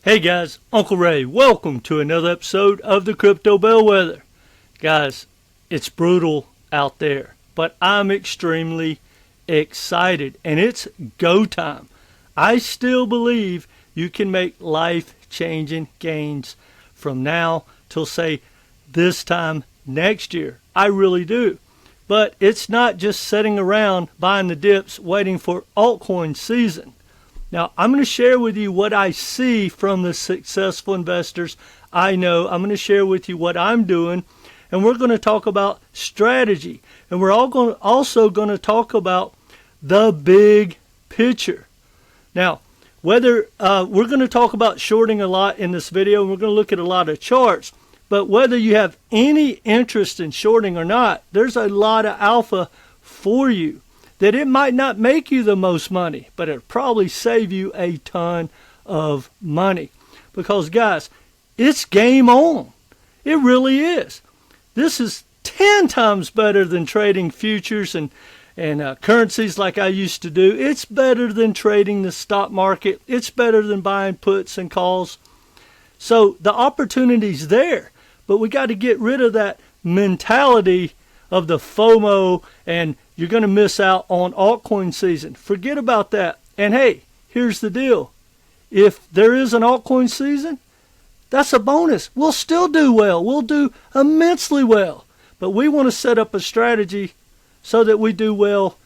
Hey guys, Uncle Ray, welcome to another episode of the Crypto Bellwether. Guys, it's brutal out there, but I'm extremely excited and it's go time. I still believe you can make life-changing gains from now till say this time next year. I really do. But it's not just sitting around buying the dips waiting for altcoin season. Now, I'm going to share with you what I see from the successful investors I know. I'm going to share with you what I'm doing, and we're going to talk about strategy. And we're also going to talk about the big picture. Now, whether we're going to talk about shorting a lot in this video, and we're going to look at a lot of charts, but whether you have any interest in shorting or not, there's a lot of alpha for you. That it might not make you the most money, but it'll probably save you a ton of money. Because guys, it's game on. It really is. This is 10 times better than trading futures and currencies like I used to do. It's better than trading the stock market. It's better than buying puts and calls. So the opportunity's there, but we got to get rid of that mentality of the FOMO and you're going to miss out on altcoin season. Forget about that. And hey, here's the deal. If there is an altcoin season, that's a bonus. We'll still do well. We'll do immensely well. But we want to set up a strategy so that we do well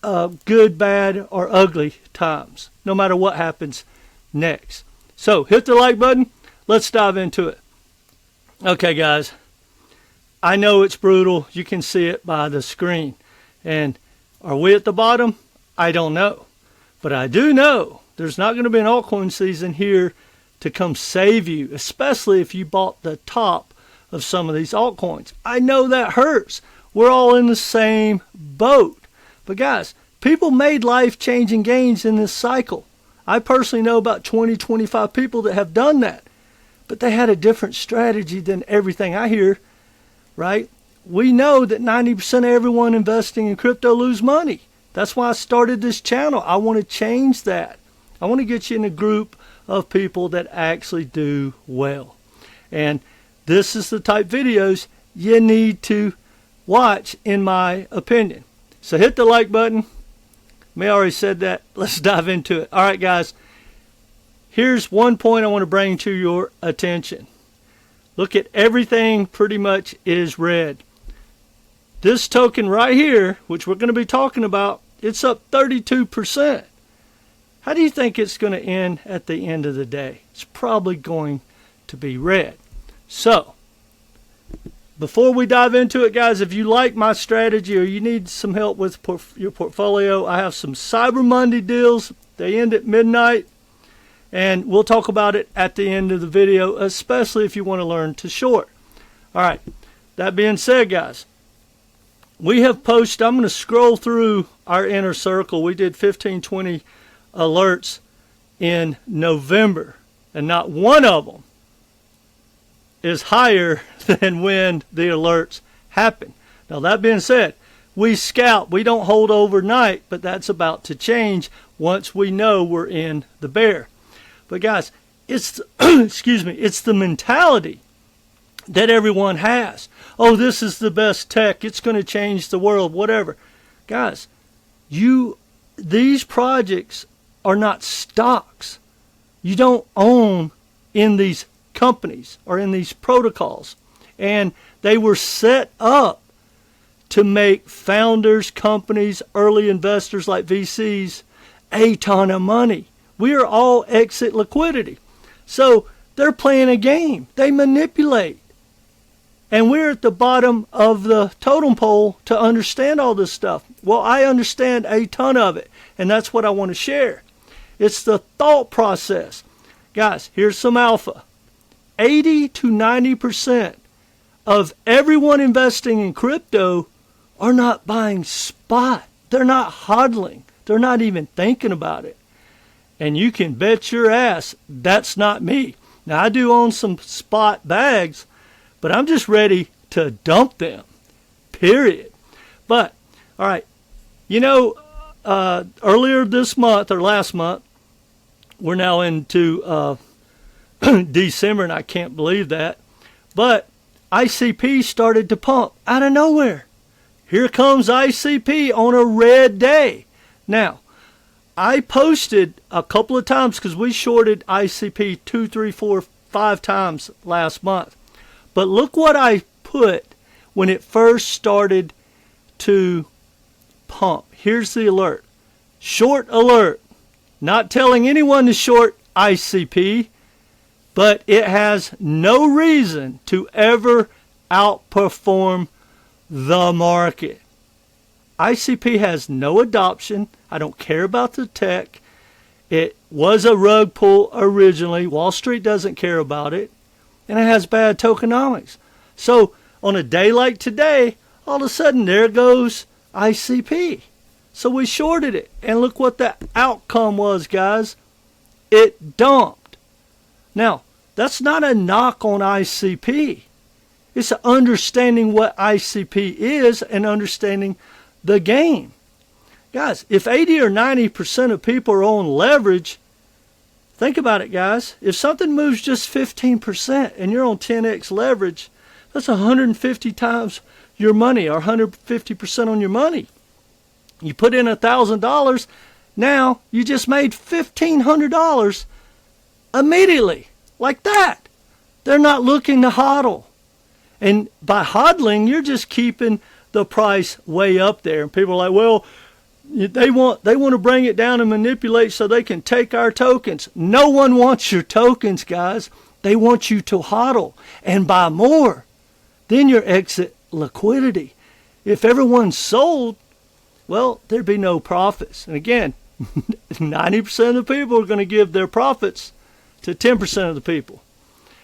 good, bad, or ugly times, no matter what happens next. So hit the like button. Let's dive into it. Okay, guys. I know it's brutal. You can see it by the screen. And are we at the bottom? I don't know. But I do know there's not going to be an altcoin season here to come save you, especially if you bought the top of some of these altcoins. I know that hurts. We're all in the same boat. But guys, people made life-changing gains in this cycle. I personally know about 20, 25 people that have done that. But they had a different strategy than everything I hear. Right? We know that 90% of everyone investing in crypto lose money. That's why I started this channel. I want to change that. I want to get you in a group of people that actually do well. And this is the type of videos you need to watch, in my opinion. So hit the like button. May already said that. Let's dive into it. All right, guys. Here's one point I want to bring to your attention. Look at everything pretty much is red. This token right here, which we're going to be talking about, it's up 32%. How do you think it's going to end at the end of the day? It's probably going to be red. So, before we dive into it, guys, if you like my strategy or you need some help with your portfolio, I have some Cyber Monday deals. They end at midnight. And we'll talk about it at the end of the video, especially if you want to learn to short. All right. That being said, guys, we have posted, I'm going to scroll through our inner circle. We did 15, 20 alerts in November, and not one of them is higher than when the alerts happen. Now, that being said, we scalp. We don't hold overnight, but that's about to change once we know we're in the bear. But guys, it's it's the mentality that everyone has. Oh, this is the best tech. It's going to change the world, whatever. Guys, these projects are not stocks. You don't own in these companies or in these protocols. And they were set up to make founders, companies, early investors like VCs a ton of money. We are all exit liquidity. So they're playing a game. They manipulate. And we're at the bottom of the totem pole to understand all this stuff. Well, I understand a ton of it. And that's what I want to share. It's the thought process. Guys, here's some alpha. 80 to 90% of everyone investing in crypto are not buying spot. They're not hodling. They're not even thinking about it. And you can bet your ass that's not me. Now, I do own some spot bags, but I'm just ready to dump them, period. But, all right, you know, earlier this month or last month, we're now into December, and I can't believe that. But ICP started to pump out of nowhere. Here comes ICP on a red day. Now, I posted a couple of times because we shorted ICP 2, 3, 4, 5 times last month. But look what I put when it first started to pump. Here's the alert. Short alert. Not telling anyone to short ICP, but it has no reason to ever outperform the market. ICP has no adoption. I don't care about the tech. It was a rug pull originally. Wall Street doesn't care about it. And it has bad tokenomics. So on a day like today, all of a sudden there goes ICP. So we shorted it. And look what the outcome was, guys. It dumped. Now, that's not a knock on ICP. It's understanding what ICP is and understanding the game. Guys, if 80 or 90% of people are on leverage, think about it, guys. If something moves just 15% and you're on 10x leverage, that's 150 times your money, or 150% on your money. You put in $1,000, now you just made $1,500 immediately, like that. They're not looking to hodl. And by hodling, you're just keeping the price way up there. And people are like, well, they want to bring it down and manipulate so they can take our tokens. No one wants your tokens, guys. They want you to hodl and buy more. Then your exit liquidity. If everyone's sold, well, there'd be no profits. And again, 90% of the people are going to give their profits to 10% of the people.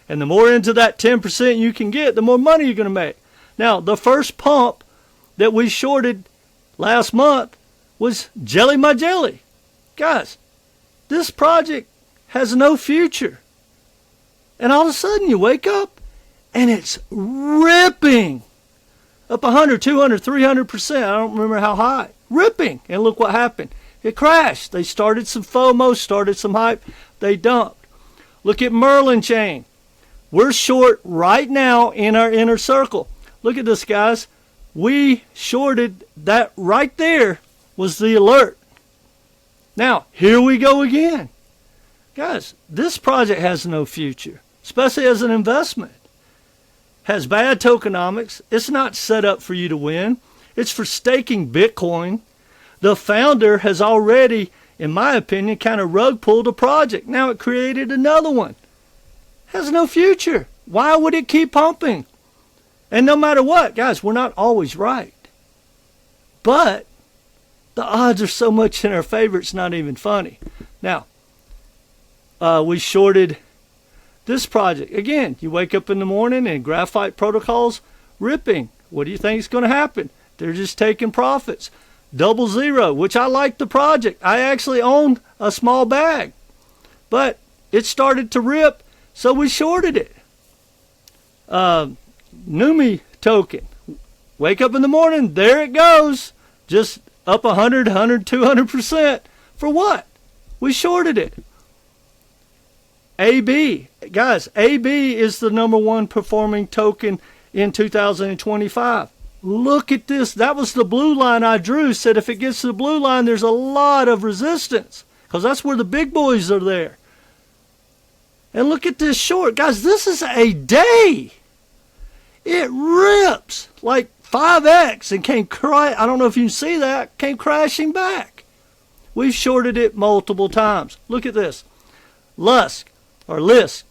And the more into that 10% you can get, the more money you're going to make. Now, the first pump that we shorted last month was Jelly My Jelly. Guys, this project has no future. And all of a sudden you wake up and it's ripping up 100, 200, 300%. I don't remember how high. Ripping. And look what happened. It crashed. They started some FOMO, started some hype. They dumped. Look at Merlin Chain. We're short right now in our inner circle. Look at this, guys. We shorted that right there was the alert. Now, here we go again. Guys, this project has no future, especially as an investment. Has bad tokenomics. It's not set up for you to win. It's for staking Bitcoin. The founder has already, in my opinion, kind of rug pulled a project. Now it created another one. Has no future. Why would it keep pumping? And no matter what, guys, we're not always right. But the odds are so much in our favor, it's not even funny. Now, we shorted this project. Again, you wake up in the morning and graphite protocols ripping. What do you think is going to happen? They're just taking profits. 00, which I like the project. I actually owned a small bag. But it started to rip, so we shorted it. Numi token. Wake up in the morning, there it goes. Just up 100, 200%. For what? We shorted it. AB. Guys, AB is the #1 performing token in 2025. Look at this. That was the blue line I drew. Said if it gets to the blue line, there's a lot of resistance. Because that's where the big boys are there. And look at this short. Guys, this is a day. It rips like 5x and came I don't know if you can see that. Came crashing back. We've shorted it multiple times. Look at this. Lusk or Lisk.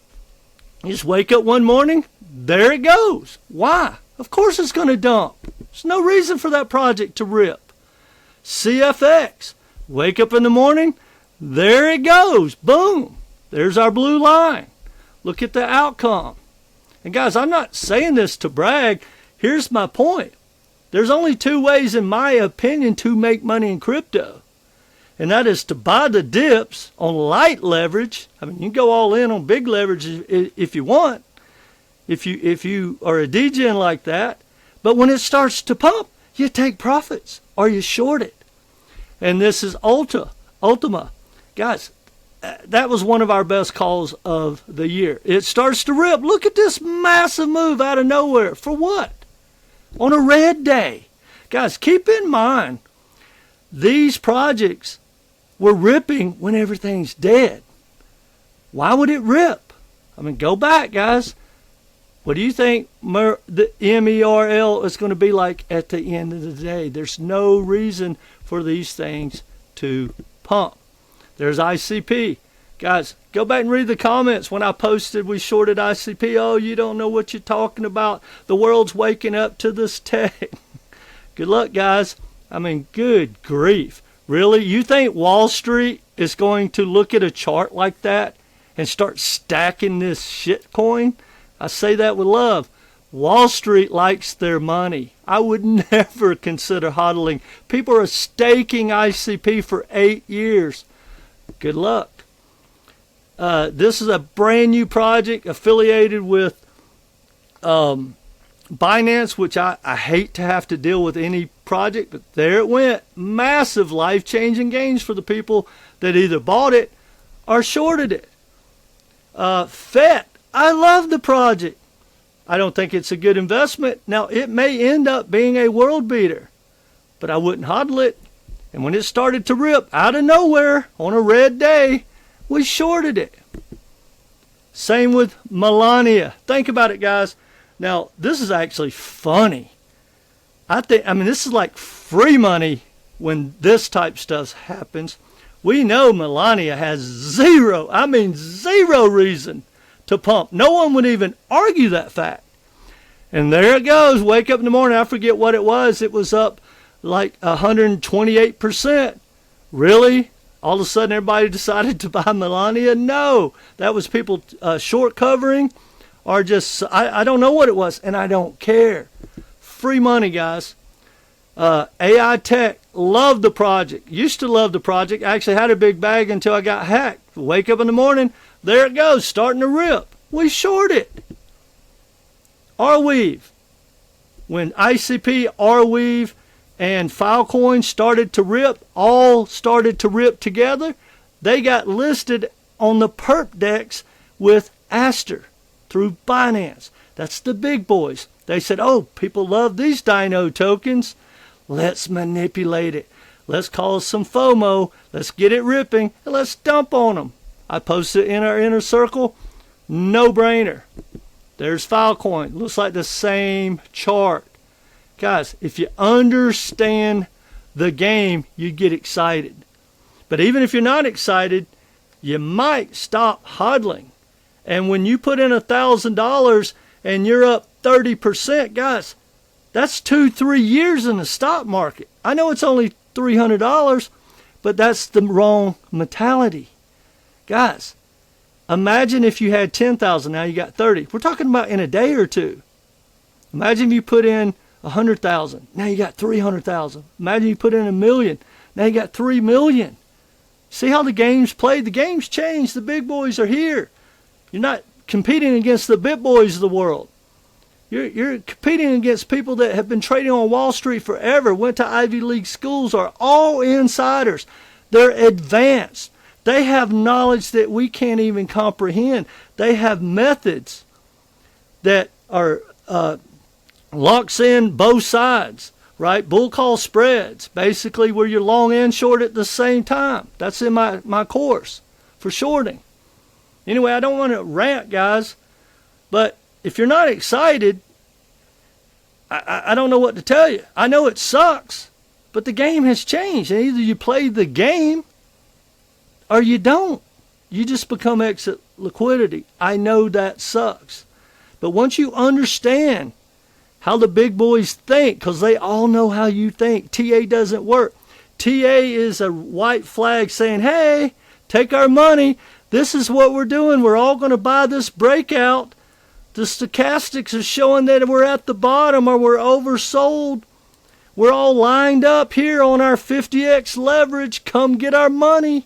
You just wake up one morning, there it goes. Why? Of course it's going to dump. There's no reason for that project to rip. CFX. Wake up in the morning, there it goes. Boom. There's our blue line. Look at the outcome. And guys, I'm not saying this to brag. Here's my point. There's only 2 ways, in my opinion, to make money in crypto. And that is to buy the dips on light leverage. I mean, you can go all in on big leverage if you want. If you are a degen like that. But when it starts to pump, you take profits or you short it. And this is Ultima. Guys, that was one of our best calls of the year. It starts to rip. Look at this massive move out of nowhere. For what? On a red day. Guys, keep in mind, these projects were ripping when everything's dead. Why would it rip? I mean, go back, guys. What do you think the MERL is going to be like at the end of the day? There's no reason for these things to pump. There's ICP. Guys, go back and read the comments when I posted we shorted ICP. Oh, you don't know what you're talking about. The world's waking up to this tech. Good luck, guys. I mean, good grief. Really? You think Wall Street is going to look at a chart like that and start stacking this shit coin? I say that with love. Wall Street likes their money. I would never consider hodling. People are staking ICP for 8 years. Good luck. This is a brand new project affiliated with Binance, which I hate to have to deal with any project, but there it went. Massive life-changing gains for the people that either bought it or shorted it. FET. I love the project. I don't think it's a good investment. Now, it may end up being a world beater, but I wouldn't hodl it. And when it started to rip out of nowhere on a red day, we shorted it. Same with Melania. Think about it, guys. Now, this is actually funny. I mean, this is like free money when this type stuff happens. We know Melania has zero reason to pump. No one would even argue that fact. And there it goes. Wake up in the morning. I forget what it was. It was up like 128%. Really? All of a sudden everybody decided to buy Melania? No. That was people short covering or just, I don't know what it was, and I don't care. Free money, guys. AI Tech, loved the project. Used to love the project. I actually had a big bag until I got hacked. Wake up in the morning. There it goes, starting to rip. We short it. Arweave. When ICP, Arweave, and Filecoin started to rip, all started to rip together, they got listed on the perp dex with Aster through Binance. That's the big boys. They said, oh, people love these Dino tokens. Let's manipulate it. Let's cause some FOMO. Let's get it ripping, and let's dump on them. I posted it in our inner circle. No brainer. There's Filecoin. Looks like the same chart. Guys, if you understand the game, you get excited. But even if you're not excited, you might stop hodling. And when you put in $1,000 and you're up 30%, guys, that's 2-3 years in the stock market. I know it's only $300, but that's the wrong mentality. Guys, imagine if you had 10,000, now you got 30. We're talking about in a day or two. Imagine if you put in 100,000, now you got 300,000. Imagine you put in $1 million, now you got 3 million. See how the game's played? The game's changed. The big boys are here. You're not competing against the big boys of the world. You're competing against people that have been trading on Wall Street forever, went to Ivy League schools, are all insiders. They're advanced. They have knowledge that we can't even comprehend. They have methods that are locks in both sides, right? Bull call spreads, basically where you're long and short at the same time. That's in my course for shorting. Anyway, I don't want to rant, guys, but if you're not excited, I don't know what to tell you. I know it sucks, but the game has changed. And either you play the game or you don't. You just become exit liquidity. I know that sucks. But once you understand how the big boys think, because they all know how you think, TA doesn't work. TA is a white flag saying, hey, take our money. This is what we're doing. We're all going to buy this breakout. The stochastics are showing that we're at the bottom or we're oversold. We're all lined up here on our 50x leverage. Come get our money.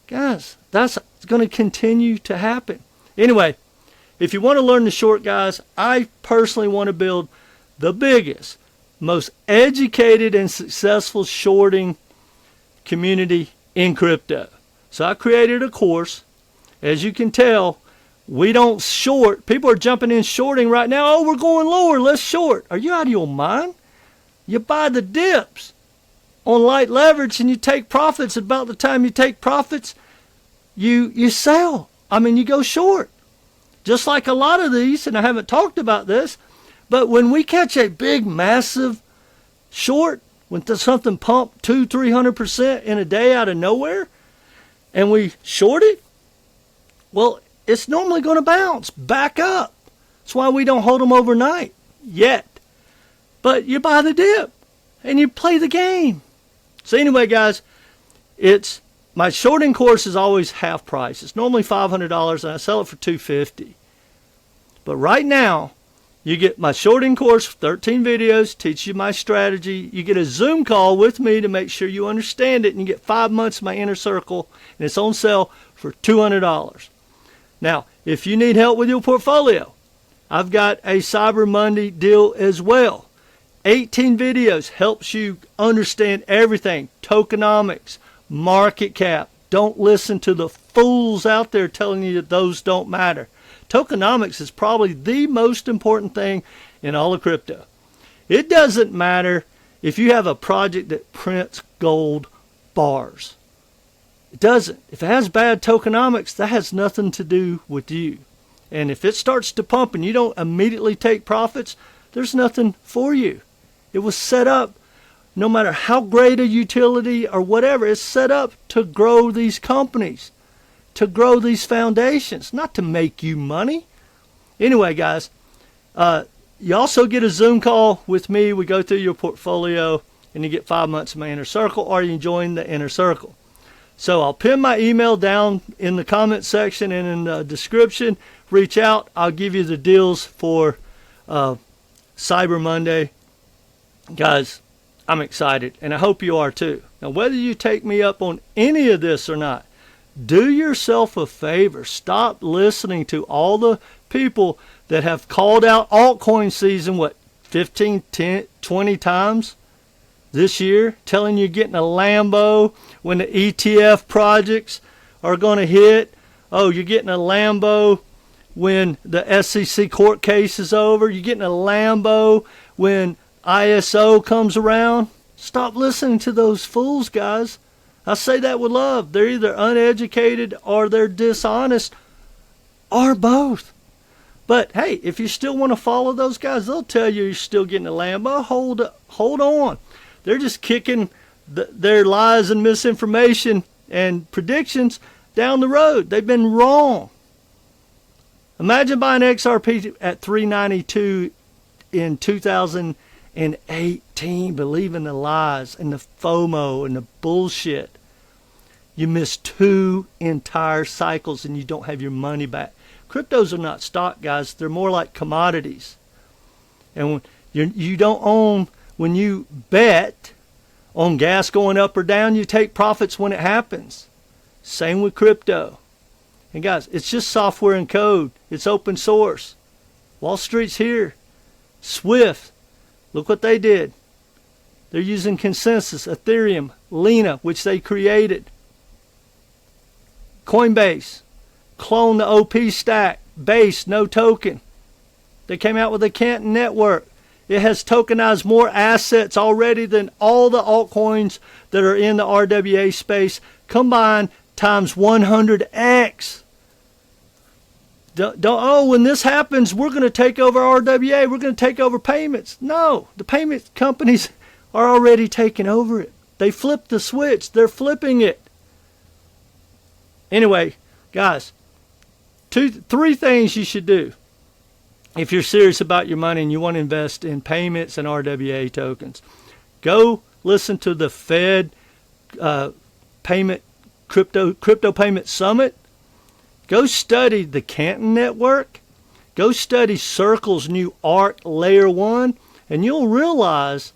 Guys, that's going to continue to happen. Anyway, if you want to learn the short, guys, I personally want to build the biggest, most educated and successful shorting community in crypto. So I created a course. As you can tell, we don't short. People are jumping in shorting right now. Oh, we're going lower. Let's short. Are you out of your mind? You buy the dips on light leverage and you take profits. About the time you take profits, you sell. I mean, you go short. Just like a lot of these, and I haven't talked about this, but when we catch a big, massive short, when something pumped 200-300% in a day out of nowhere, and we short it, well, it's normally going to bounce back up. That's why we don't hold them overnight yet. But you buy the dip and you play the game. So anyway, guys, my shorting course is always half price. It's normally $500 and I sell it for $250. But right now, you get my shorting course, 13 videos, teach you my strategy. You get a Zoom call with me to make sure you understand it, and you get 5 months of my inner circle, and it's on sale for $200. Now, if you need help with your portfolio, I've got a Cyber Monday deal as well. 18 videos helps you understand everything. Tokenomics, market cap. Don't listen to the fools out there telling you that those don't matter. Tokenomics is probably the most important thing in all of crypto. It doesn't matter if you have a project that prints gold bars. It doesn't. If it has bad tokenomics, that has nothing to do with you. And if it starts to pump and you don't immediately take profits, there's nothing for you. It was set up, no matter how great a utility or whatever, it's set up to grow these companies, to grow these foundations, not to make you money. Anyway, guys, you also get a Zoom call with me. We go through your portfolio, and you get 5 months of my inner circle, or you can join the inner circle. So I'll pin my email down in the comment section and in the description. Reach out. I'll give you the deals for Cyber Monday. Guys, I'm excited, and I hope you are too. Now, whether you take me up on any of this or not, do yourself a favor. Stop listening to all the people that have called out altcoin season, 15, 10, 20 times this year, telling you getting a Lambo when the ETF projects are going to hit. Oh, you're getting a Lambo when the SEC court case is over. You're getting a Lambo when ISO comes around. Stop listening to those fools, guys. I say that with love. They're either uneducated or they're dishonest or both. But hey, if you still want to follow those guys, they'll tell you you're still getting a Lambo. Hold on. They're just kicking their lies and misinformation and predictions down the road. They've been wrong. Imagine buying XRP at $392 in 2018, believing the lies and the FOMO and the bullshit. You miss 2 entire cycles and you don't have your money back. Cryptos are not stock, guys. They're more like commodities. And when you don't own, when you bet on gas going up or down, you take profits when it happens. Same with crypto. And guys, it's just software and code. It's open source. Wall Street's here. Swift, look what they did. They're using Consensus, Ethereum, Lena, which they created. Coinbase, clone the OP stack, base, no token. They came out with a Canton network. It has tokenized more assets already than all the altcoins that are in the RWA space combined times 100x. When this happens, we're going to take over RWA. We're going to take over payments. No, the payment companies are already taking over it. They flipped the switch. They're flipping it. Anyway, guys, 3 things you should do if you're serious about your money and you want to invest in payments and RWA tokens. Go listen to the Fed Crypto Payment Summit. Go study the Canton Network. Go study Circle's new ARC Layer 1, and you'll realize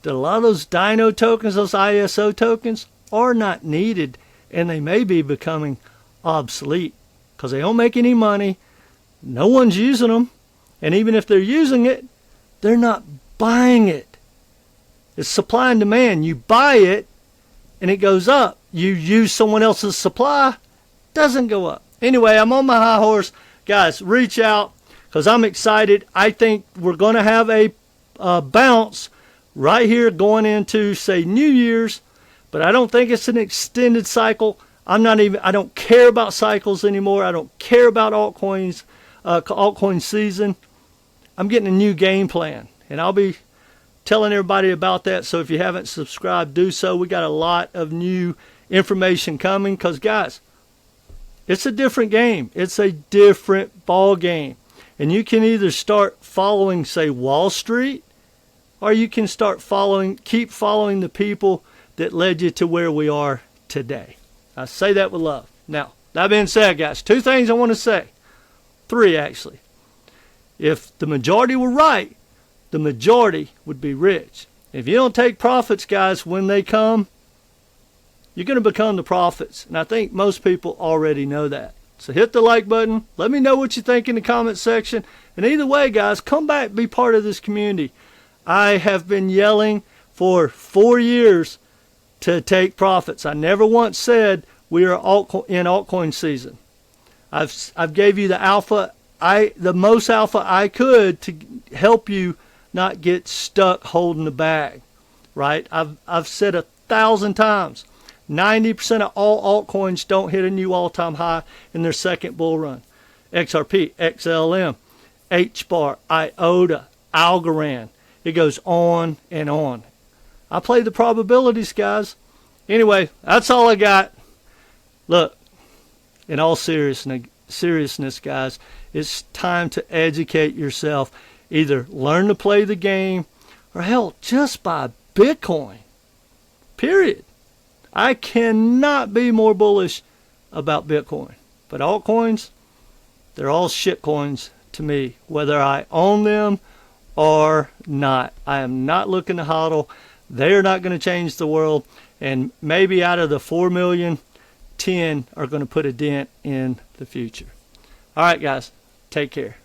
that a lot of those Dino tokens, those ISO tokens, are not needed, and they may be becoming obsolete because they don't make any money. No one's using them, and even if they're using it, they're not buying it. It's supply and demand. You buy it, and it goes up. you use someone else's supply, doesn't go up. Anyway, I'm on my high horse. Guys, reach out because I'm excited. I think we're going to have a bounce right here going into, say, New Year's, but I don't think it's an extended cycle. I don't care about cycles anymore. I don't care about altcoins, altcoin season. I'm getting a new game plan, and I'll be telling everybody about that. So if you haven't subscribed, do so. We got a lot of new information coming because, guys, it's a different game. It's a different ball game. And you can either start following, say, Wall Street, or you can keep following the people that led you to where we are today. I say that with love. Now, that being said, guys, 2 things I want to say. 3, actually. If the majority were right, the majority would be rich. If you don't take profits, guys, when they come, you're going to become the prophets. And I think most people already know that. So hit the like button. Let me know what you think in the comment section. And either way, guys, come back, be part of this community. I have been yelling for 4 years to take profits. I never once said we are in altcoin season. I've gave you the most alpha I could to help you not get stuck holding the bag, right? I've said 1,000 times, 90% of all altcoins don't hit a new all-time high in their second bull run. XRP, XLM, HBAR, IOTA, Algorand. It goes on and on. I play the probabilities, guys. Anyway, that's all I got. Look, in all seriousness, guys, it's time to educate yourself. Either learn to play the game, or hell, just buy Bitcoin. Period. I cannot be more bullish about Bitcoin. But altcoins, they're all shit coins to me, whether I own them or not. I am not looking to hodl. They're not going to change the world. And maybe out of the 4 million, 10 are going to put a dent in the future. All right, guys. Take care.